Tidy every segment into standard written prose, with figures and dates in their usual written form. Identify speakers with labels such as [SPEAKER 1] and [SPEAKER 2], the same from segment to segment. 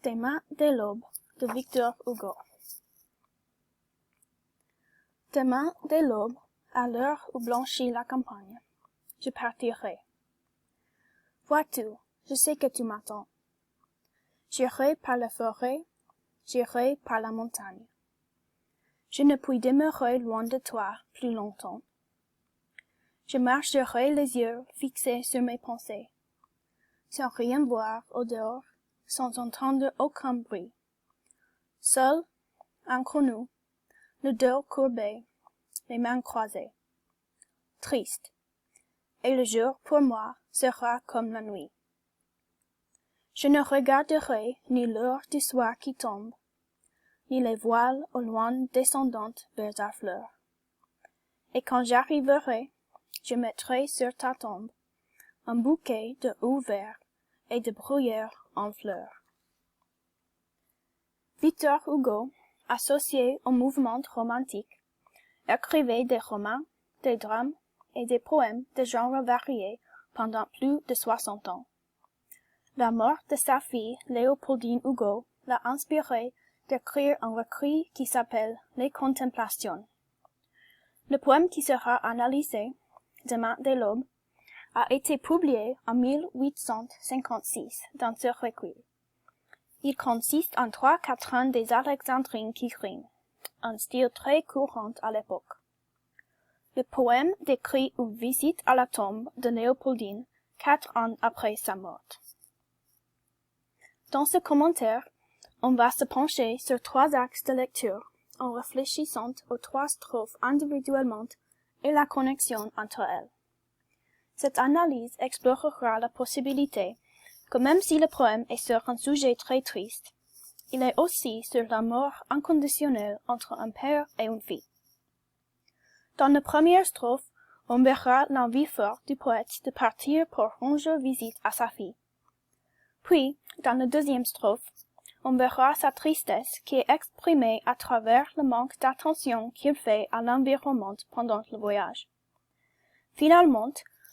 [SPEAKER 1] Des mains de l'aube de Victor Hugo. Demain dès l'aube, à l'heure où blanchit la campagne, je partirai. Vois-tu, je sais que tu m'attends. J'irai par la forêt, j'irai par la montagne. Je ne puis demeurer loin de toi plus longtemps. Je marcherai les yeux fixés sur mes pensées, sans rien voir au dehors, sans entendre aucun bruit. Seul, entre nous, le dos courbé, les mains croisées. Triste. Et le jour pour moi sera comme la nuit. Je ne regarderai ni l'heure du soir qui tombe, ni les voiles au loin descendantes vers ta fleur. Et quand j'arriverai, je mettrai sur ta tombe un bouquet de hous verts et de bruyères en fleurs. Victor Hugo, associé au mouvement romantique, écrivait des romans, des drames et des poèmes de genres variés pendant plus de 60 ans. La mort de sa fille Léopoldine Hugo l'a inspiré d'écrire un recueil qui s'appelle Les Contemplations. Le poème qui sera analysé, Demain dès l'aube, a été publié en 1856 dans ce recueil. Il consiste en 3 quatrains des alexandrines qui riment, un style très courant à l'époque. Le poème décrit une visite à la tombe de Léopoldine 4 ans après sa mort. Dans ce commentaire, on va se pencher sur 3 axes de lecture en réfléchissant aux 3 strophes individuellement et la connexion entre elles. Cette analyse explorera la possibilité que même si le poème est sur un sujet très triste, il est aussi sur l'amour inconditionnel entre un père et une fille. Dans la première strophe, on verra l'envie forte du poète de partir pour rendre visite à sa fille. Puis, dans la deuxième strophe, on verra sa tristesse qui est exprimée à travers le manque d'attention qu'il fait à l'environnement pendant le voyage. Finalement,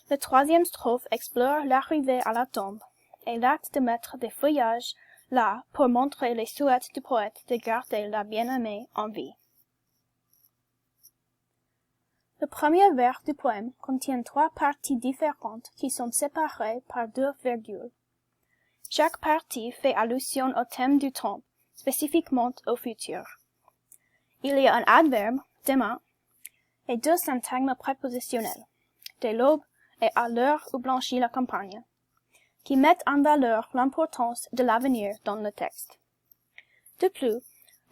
[SPEAKER 1] la troisième strophe explore l'arrivée à la tombe et l'acte de mettre des feuillages là pour montrer les souhaits du poète de garder la bien-aimée en vie. Le premier vers du poème contient 3 parties différentes qui sont séparées par 2 virgules. Chaque partie fait allusion au thème du temps, spécifiquement au futur. Il y a un adverbe, demain, et 2 syntagmes prépositionnels, dès l'aube et à l'heure où blanchit la campagne, qui mettent en valeur l'importance de l'avenir dans le texte. De plus,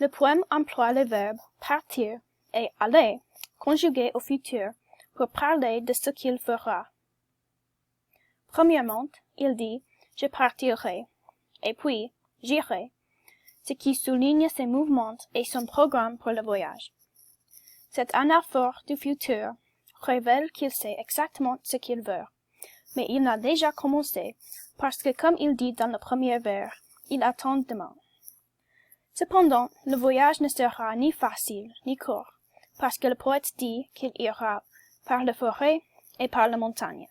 [SPEAKER 1] le poème emploie les verbes partir et aller, conjugués au futur, pour parler de ce qu'il fera. Premièrement, il dit « je partirai » et puis « j'irai », ce qui souligne ses mouvements et son programme pour le voyage. Cette anaphore du futur révèle qu'il sait exactement ce qu'il veut, mais il n'a déjà commencé parce que, comme il dit dans le premier vers, il attend demain. Cependant, le voyage ne sera ni facile ni court, parce que le poète dit qu'il ira par la forêt et par la montagne.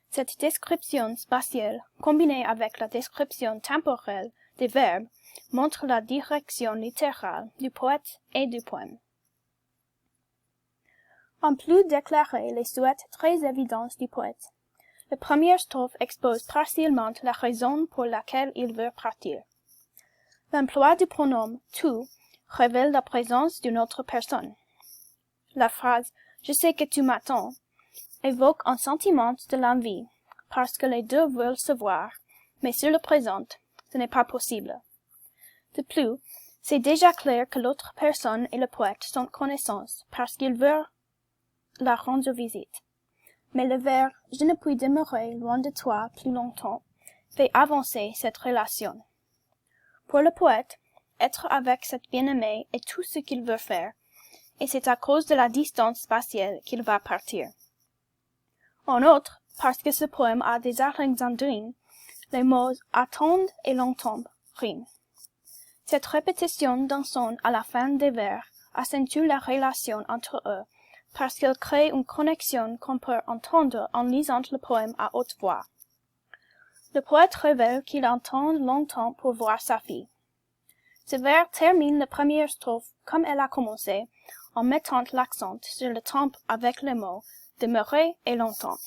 [SPEAKER 1] Cette description spatiale, combinée avec la description temporelle des verbes, montre la direction littérale du poète et du poème. En plus d'éclairer les souhaits très évidents du poète, la première strophe expose partiellement la raison pour laquelle il veut partir. L'emploi du pronom « tu » révèle la présence d'une autre personne. La phrase « je sais que tu m'attends » évoque un sentiment de l'envie, parce que les deux veulent se voir, mais sur le présent, ce n'est pas possible. De plus, c'est déjà clair que l'autre personne et le poète sont connaissances, parce qu'il veut la rendre visite. Mais le vers « je ne puis demeurer loin de toi plus longtemps » fait avancer cette relation. Pour le poète, être avec cette bien-aimée est tout ce qu'il veut faire, et c'est à cause de la distance spatiale qu'il va partir. En outre, parce que ce poème a des alexandrines, les mots « attendre » et « longtemps » riment. Cette répétition d'un son à la fin des vers accentue la relation entre eux, parce qu'elle crée une connexion qu'on peut entendre en lisant le poème à haute voix. Le poète révèle qu'il attend longtemps pour voir sa fille. Ce vers termine la première strophe comme elle a commencé, en mettant l'accent sur le temps avec les mots « demeurer » et « longtemps ».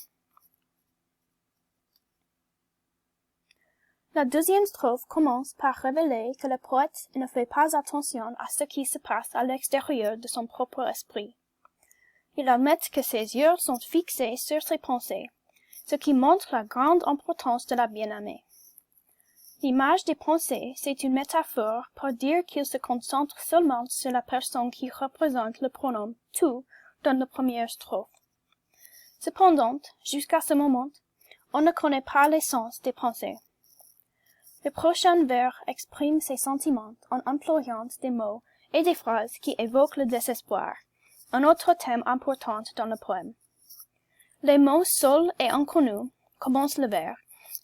[SPEAKER 1] La deuxième strophe commence par révéler que le poète ne fait pas attention à ce qui se passe à l'extérieur de son propre esprit. Il admet que ses yeux sont fixés sur ses pensées, ce qui montre la grande importance de la bien-aimée. L'image des pensées, c'est une métaphore pour dire qu'il se concentre seulement sur la personne qui représente le pronom « tu » dans la première strophe. Cependant, jusqu'à ce moment, on ne connaît pas l'essence des pensées. Le prochain vers exprime ses sentiments en employant des mots et des phrases qui évoquent le désespoir, un autre thème important dans le poème. Les mots seuls et inconnus commencent le vers,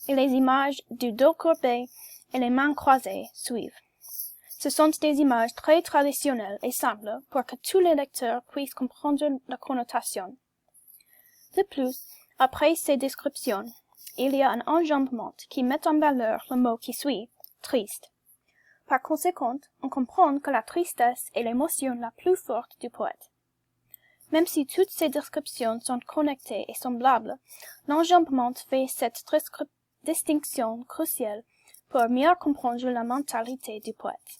[SPEAKER 1] et les images du dos courbé et les mains croisées suivent. Ce sont des images très traditionnelles et simples pour que tous les lecteurs puissent comprendre la connotation. De plus, après ces descriptions, il y a un enjambement qui met en valeur le mot qui suit, triste. Par conséquent, on comprend que la tristesse est l'émotion la plus forte du poète. Même si toutes ces descriptions sont connectées et semblables, l'enjambement fait cette distinction cruciale pour mieux comprendre la mentalité du poète.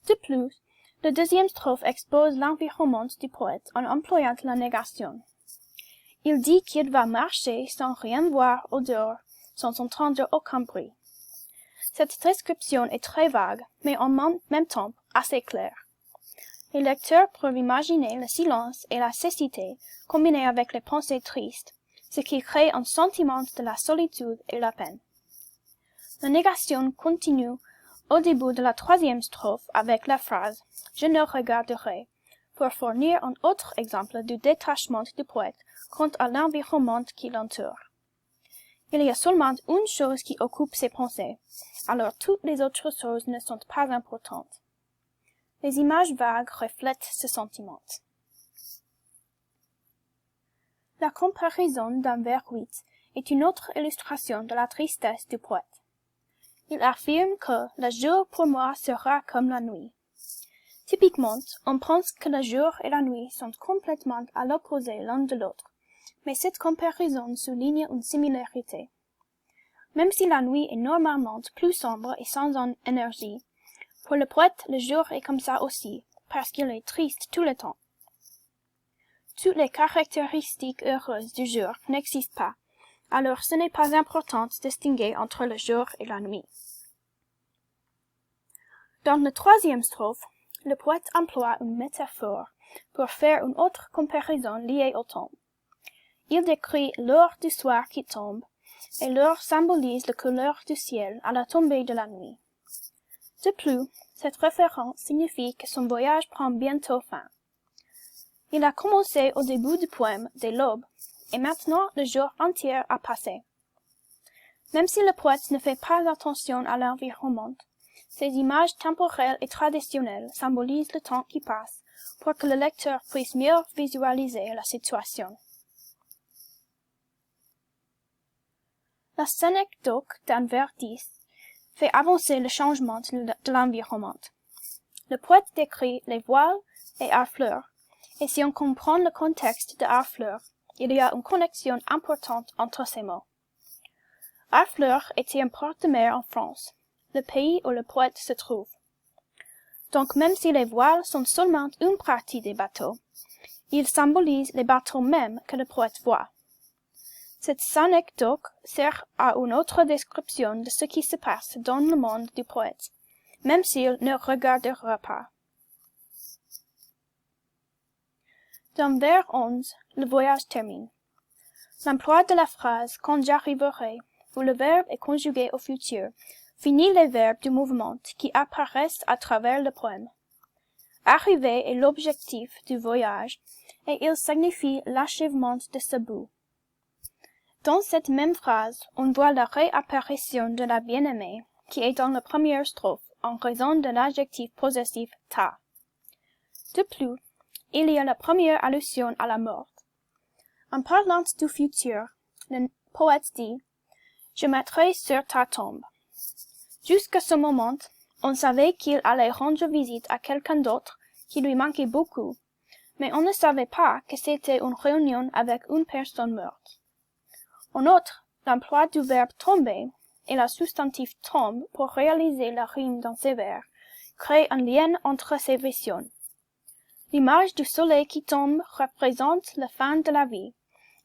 [SPEAKER 1] De plus, la deuxième strophe expose l'environnement du poète en employant la négation. Il dit qu'il va marcher sans rien voir au dehors, sans entendre aucun bruit. Cette description est très vague, mais en même temps assez claire. Les lecteurs peuvent imaginer le silence et la cécité combinés avec les pensées tristes, ce qui crée un sentiment de la solitude et la peine. La négation continue au début de la troisième strophe avec la phrase « Je ne regarderai » pour fournir un autre exemple du détachement du poète quant à l'environnement qui l'entoure. Il y a seulement une chose qui occupe ses pensées, alors toutes les autres choses ne sont pas importantes. Les images vagues reflètent ce sentiment. La comparaison d'un vers 8 est une autre illustration de la tristesse du poète. Il affirme que « le jour pour moi sera comme la nuit ». Typiquement, on pense que le jour et la nuit sont complètement à l'opposé l'un de l'autre, mais cette comparaison souligne une similarité. Même si la nuit est normalement plus sombre et sans énergie, pour le poète, le jour est comme ça aussi, parce qu'il est triste tout le temps. Toutes les caractéristiques heureuses du jour n'existent pas, alors ce n'est pas important de distinguer entre le jour et la nuit. Dans la troisième strophe, le poète emploie une métaphore pour faire une autre comparaison liée au temps. Il décrit l'heure du soir qui tombe, et l'heure symbolise la couleur du ciel à la tombée de la nuit. De plus, cette référence signifie que son voyage prend bientôt fin. Il a commencé au début du poème dès l'aube, et maintenant le jour entier a passé. Même si le poète ne fait pas attention à l'environnement, ces images temporelles et traditionnelles symbolisent le temps qui passe pour que le lecteur puisse mieux visualiser la situation. La synecdoque d'un vers 10 fait avancer le changement de l'environnement. Le poète décrit les voiles et Harfleur, et si on comprend le contexte de Harfleur, il y a une connexion importante entre ces mots. Harfleur était un port de mer en France, le pays où le poète se trouve. Donc même si les voiles sont seulement une partie des bateaux, ils symbolisent les bateaux mêmes que le poète voit. Cette synecdoque sert à une autre description de ce qui se passe dans le monde du poète, même s'il ne regardera pas. Dans vers 11, le voyage termine. L'emploi de la phrase « quand j'arriverai » où le verbe est conjugué au futur finit les verbes du mouvement qui apparaissent à travers le poème. Arriver est l'objectif du voyage et il signifie l'achèvement de ce bout. Dans cette même phrase, on voit la réapparition de la bien-aimée qui est dans la première strophe en raison de l'adjectif possessif « ta ». De plus, il y a la première allusion à la mort. En parlant du futur, le poète dit « Je mettrai sur ta tombe ». Jusqu'à ce moment, on savait qu'il allait rendre visite à quelqu'un d'autre qui lui manquait beaucoup, mais on ne savait pas que c'était une réunion avec une personne morte. En outre, l'emploi du verbe tomber et le substantif tombe pour réaliser la rime dans ces vers crée un lien entre ces visions. L'image du soleil qui tombe représente la fin de la vie,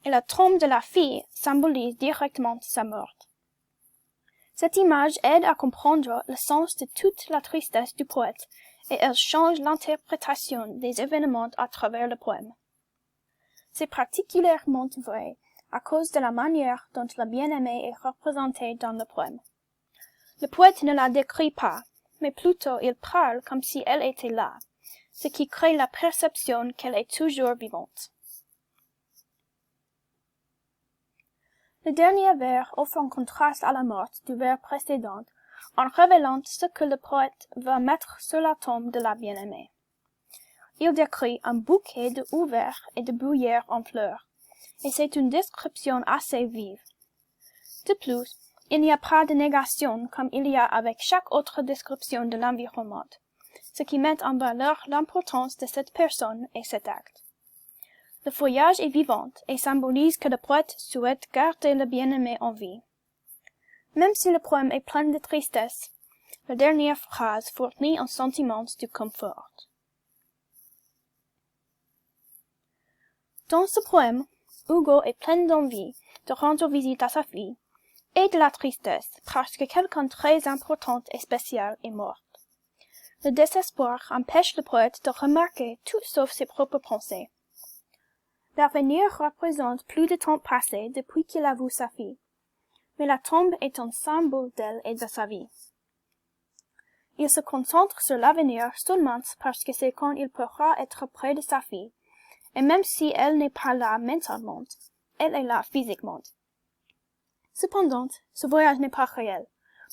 [SPEAKER 1] et la tombe de la fille symbolise directement sa mort. Cette image aide à comprendre le sens de toute la tristesse du poète, et elle change l'interprétation des événements à travers le poème. C'est particulièrement vrai à cause de la manière dont la bien-aimée est représentée dans le poème. Le poète ne la décrit pas, mais plutôt il parle comme si elle était là, ce qui crée la perception qu'elle est toujours vivante. Le dernier vers offre un contraste à la mort du vers précédent en révélant ce que le poète va mettre sur la tombe de la bien-aimée. Il décrit un bouquet de houes verts et de bruyères en fleurs, et c'est une description assez vive. De plus, il n'y a pas de négation comme il y a avec chaque autre description de l'environnement, ce qui met en valeur l'importance de cette personne et cet acte. Le feuillage est vivant et symbolise que le poète souhaite garder le bien-aimé en vie. Même si le poème est plein de tristesse, la dernière phrase fournit un sentiment de confort. Dans ce poème, Hugo est plein d'envie de rendre visite à sa fille, et de la tristesse parce que quelqu'un très important et spécial est mort. Le désespoir empêche le poète de remarquer tout sauf ses propres pensées. L'avenir représente plus de temps passé depuis qu'il a vu sa fille, mais la tombe est un symbole d'elle et de sa vie. Il se concentre sur l'avenir seulement parce que c'est quand il pourra être près de sa fille, et même si elle n'est pas là mentalement, elle est là physiquement. Cependant, ce voyage n'est pas réel,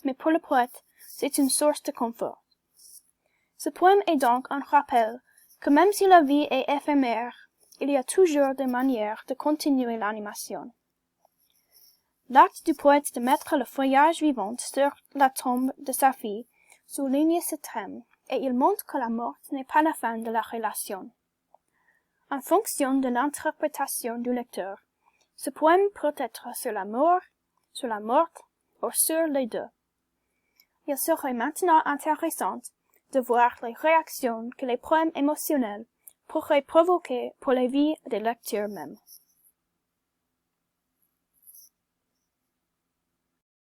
[SPEAKER 1] mais pour le poète, c'est une source de confort. Ce poème est donc un rappel que même si la vie est éphémère, il y a toujours des manières de continuer l'animation. L'acte du poète de mettre le feuillage vivant sur la tombe de sa fille souligne ce thème, et il montre que la mort n'est pas la fin de la relation. En fonction de l'interprétation du lecteur, ce poème peut être sur l'amour, sur la mort, ou sur les deux. Il serait maintenant intéressant de voir les réactions que les poèmes émotionnels pourraient provoquer pour les vies des lecteurs mêmes.